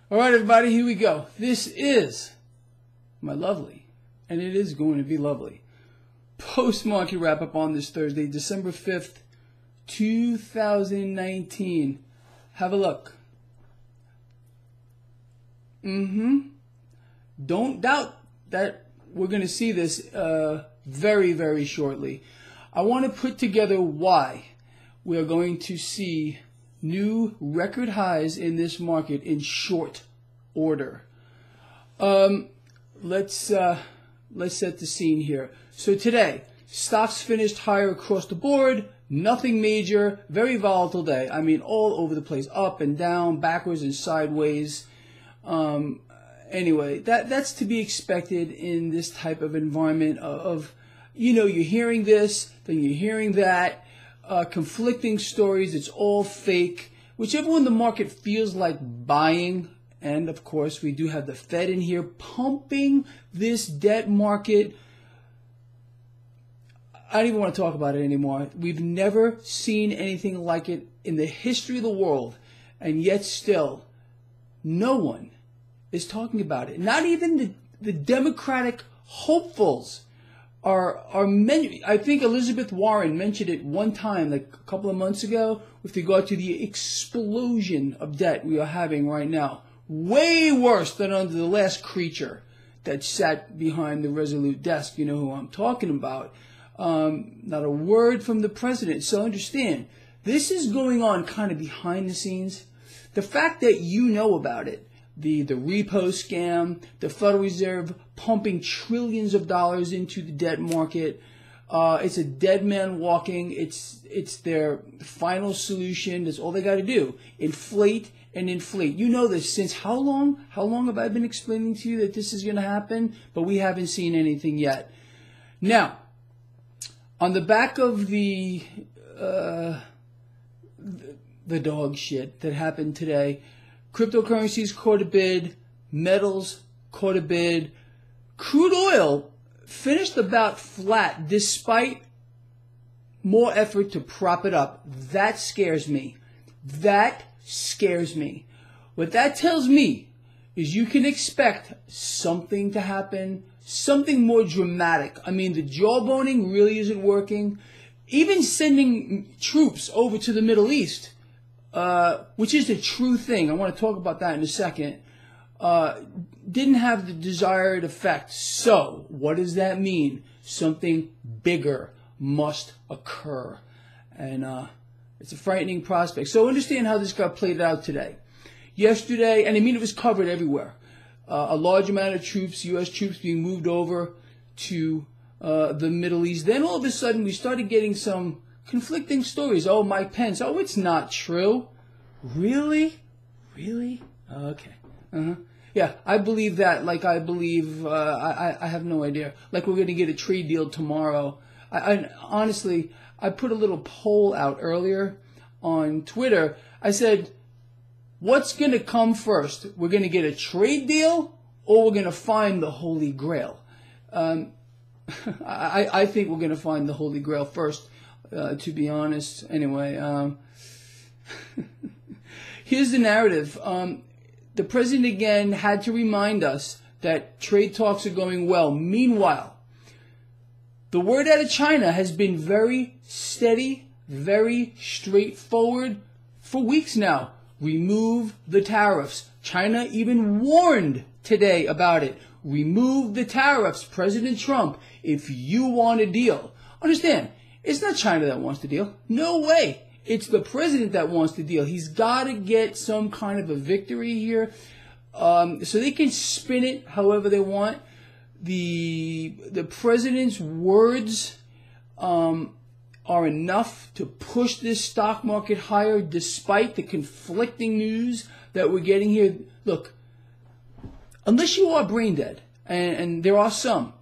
All right, everybody, here we go. This is my lovely, and it is going to be lovely, post-market wrap-up on this Thursday, December 5th, 2019. Have a look. Don't doubt that we're going to see this very, very shortly. I want to put together why we are going to see new record highs in this market in short order. Let's set the scene here. So today, stocks finished higher across the board. Nothing major. Very volatile day. I mean, all over the place, up and down, backwards and sideways. Anyway, that's to be expected in this type of environment of you're hearing this, then you're hearing that, conflicting stories. It's all fake. Whichever one the market feels like buying, and of course we do have the Fed in here pumping this debt market. I don't even want to talk about it anymore. We've never seen anything like it in the history of the world, and yet still no one is talking about it. Not even the Democratic hopefuls are I think Elizabeth Warren mentioned it one time, like a couple of months ago, with regard to the explosion of debt we are having right now. Way worse than under the last creature that sat behind the Resolute desk. You know who I'm talking about. Not a word from the president. So understand, this is going on kind of behind the scenes. The fact that you know about it, the repo scam, the Federal Reserve pumping trillions of dollars into the debt market. It's a dead man walking. It's their final solution. That's all they got to do. Inflate and inflate. You know this since how long? How long have I been explaining to you that this is going to happen? But we haven't seen anything yet. Now, on the back of the dog shit that happened today, cryptocurrencies caught a bid, metals caught a bid, crude oil finished about flat despite more effort to prop it up. That scares me. That scares me. What that tells me is you can expect something to happen, something more dramatic. I mean, the jawboning really isn't working. Even sending troops over to the Middle East, which is the true thing, I want to talk about that in a second, didn't have the desired effect. So, what does that mean? Something bigger must occur. And it's a frightening prospect. So understand how this got played out today. Yesterday, and I mean it was covered everywhere, a large amount of troops, U.S. troops being moved over to the Middle East. Then all of a sudden we started getting some conflicting stories. Oh, Mike Pence. Oh, it's not true. Really? Really? Okay. Yeah, I believe that. Like I believe, I have no idea. Like we're going to get a trade deal tomorrow. I honestly, I put a little poll out earlier on Twitter. I said, what's going to come first? We're going to get a trade deal or we're going to find the Holy Grail? I think we're going to find the Holy Grail first, to be honest. Anyway, here's the narrative. The president again had to remind us that trade talks are going well. Meanwhile, the word out of China has been very steady, very straightforward for weeks now. Remove the tariffs. China even warned today about it. Remove the tariffs, President Trump, if you want a deal. Understand, it's not China that wants the deal. No way. It's the president that wants the deal. He's got to get some kind of a victory here, so they can spin it however they want. The president's words are enough to push this stock market higher despite the conflicting news that we're getting here. Look, unless you are brain dead, and there are some,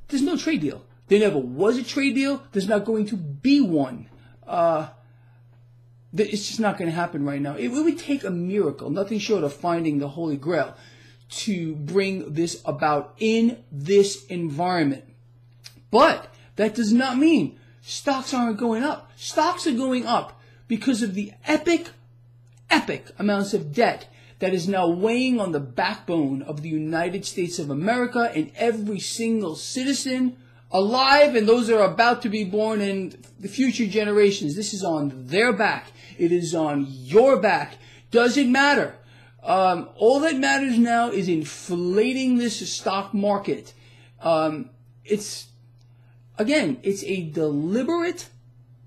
there's no trade deal. There never was a trade deal. There's not going to be one. It's just not going to happen right now. It would take a miracle, nothing short of finding the Holy Grail, to bring this about in this environment. But that does not mean stocks aren't going up. Stocks are going up because of the epic amounts of debt that is now weighing on the backbone of the United States of America and every single citizen alive and those that are about to be born in the future generations. This is on their back. It is on your back. Doesn't matter. All that matters now is inflating this stock market. It's a deliberate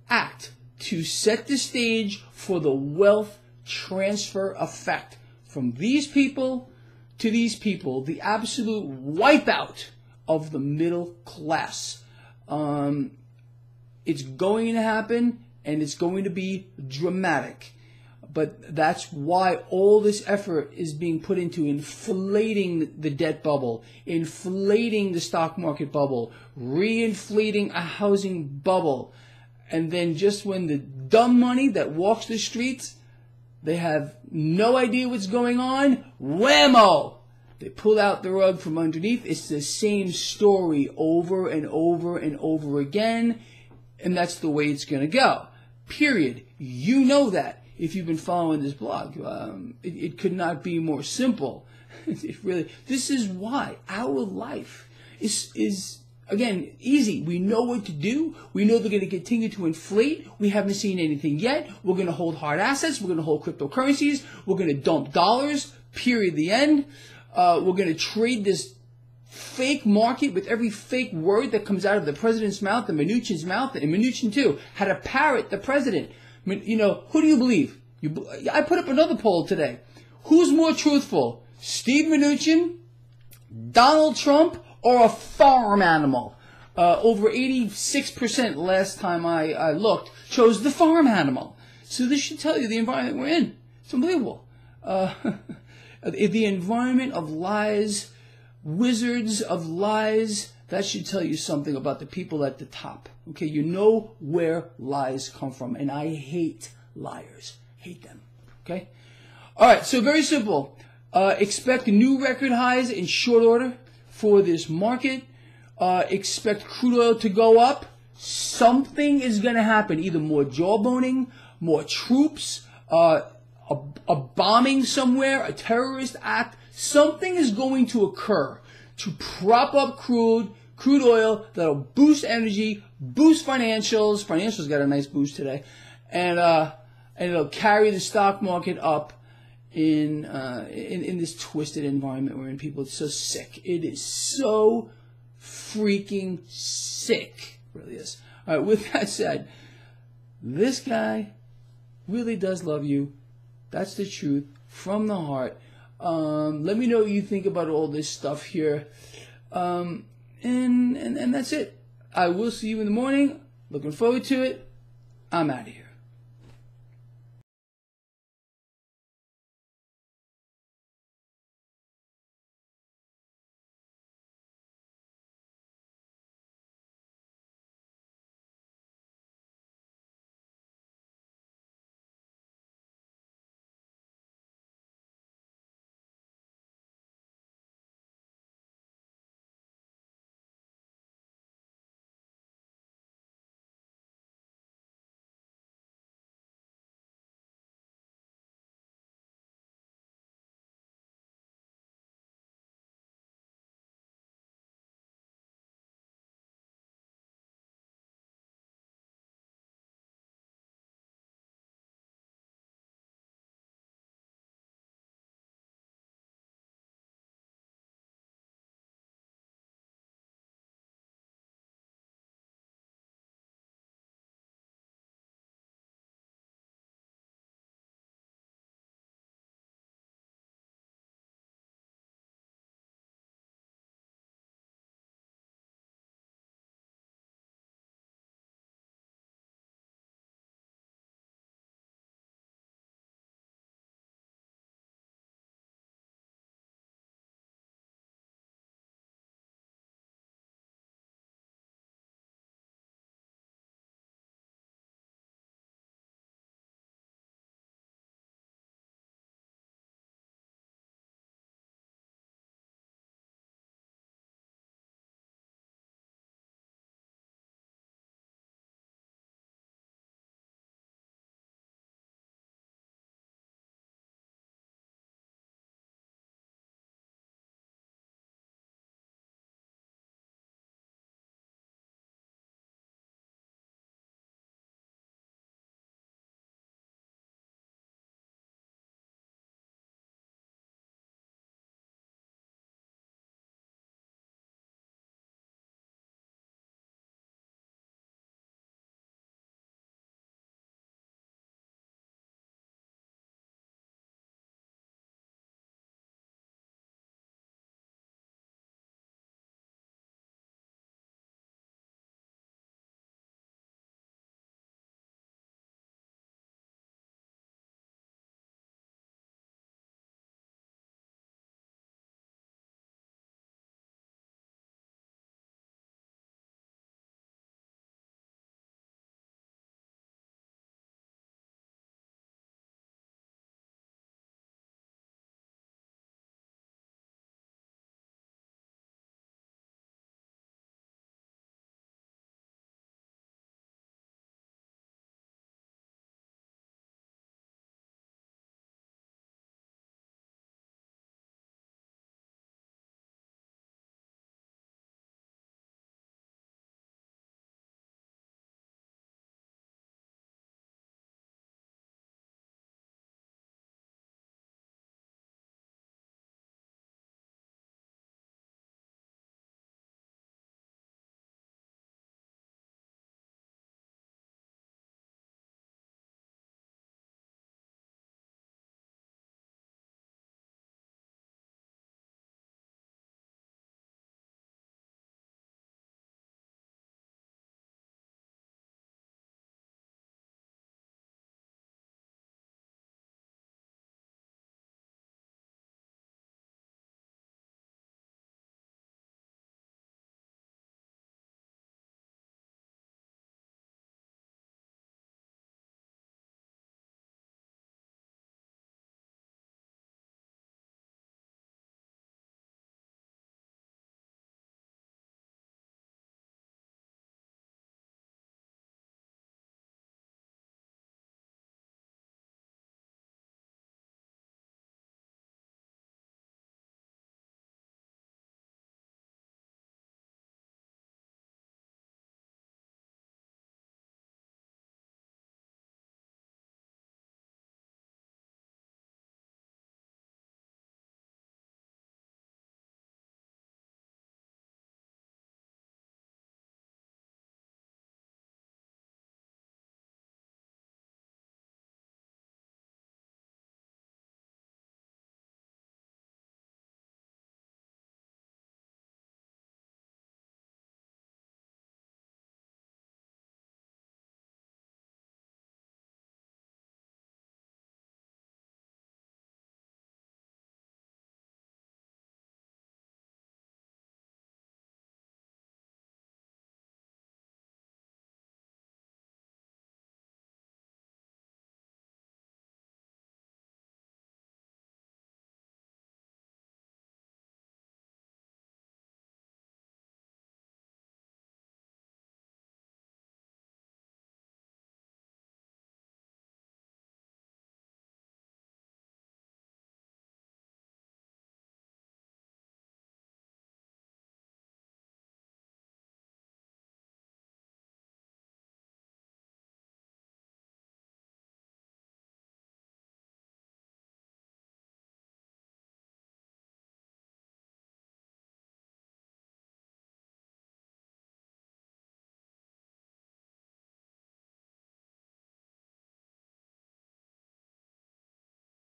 act to set the stage for the wealth transfer effect from these people to these people, the absolute wipeout of the middle class. It's going to happen, and it's going to be dramatic. But that's why all this effort is being put into inflating the debt bubble, inflating the stock market bubble, reinflating a housing bubble. And then just when the dumb money that walks the streets, they have no idea what's going on, whammo! They pull out the rug from underneath. It's the same story over and over and over again. And that's the way it's going to go. Period. You know that. If you've been following this blog, it could not be more simple. This is why our life is again, easy. We know what to do. We know they're going to continue to inflate. We haven't seen anything yet. We're going to hold hard assets. We're going to hold cryptocurrencies. We're going to dump dollars, period, the end. We're going to trade this fake market with every fake word that comes out of the president's mouth, and Mnuchin's mouth, and Mnuchin too had to parrot the president. You know, who do you believe? I put up another poll today. Who's more truthful? Steve Mnuchin, Donald Trump, or a farm animal? Over 86% last time I looked chose the farm animal. So this should tell you the environment we're in. It's unbelievable. The environment of lies, wizards of lies, that should tell you something about the people at the top. Okay, you know where lies come from, and I hate liars. Hate them. Okay? All right, so very simple. Expect new record highs in short order for this market. Expect crude oil to go up. Something is going to happen. Either more jawboning, more troops, a bombing somewhere, a terrorist act. Something is going to occur to prop up crude oil that'll boost energy, boost financials. Financials got a nice boost today. And it'll carry the stock market up in this twisted environment we're in. People, it's so sick. It is so freaking sick. It really is. All right, with that said, this guy really does love you. That's the truth from the heart. Let me know what you think about all this stuff here. And that's it. I will see you in the morning. Looking forward to it. I'm out of here.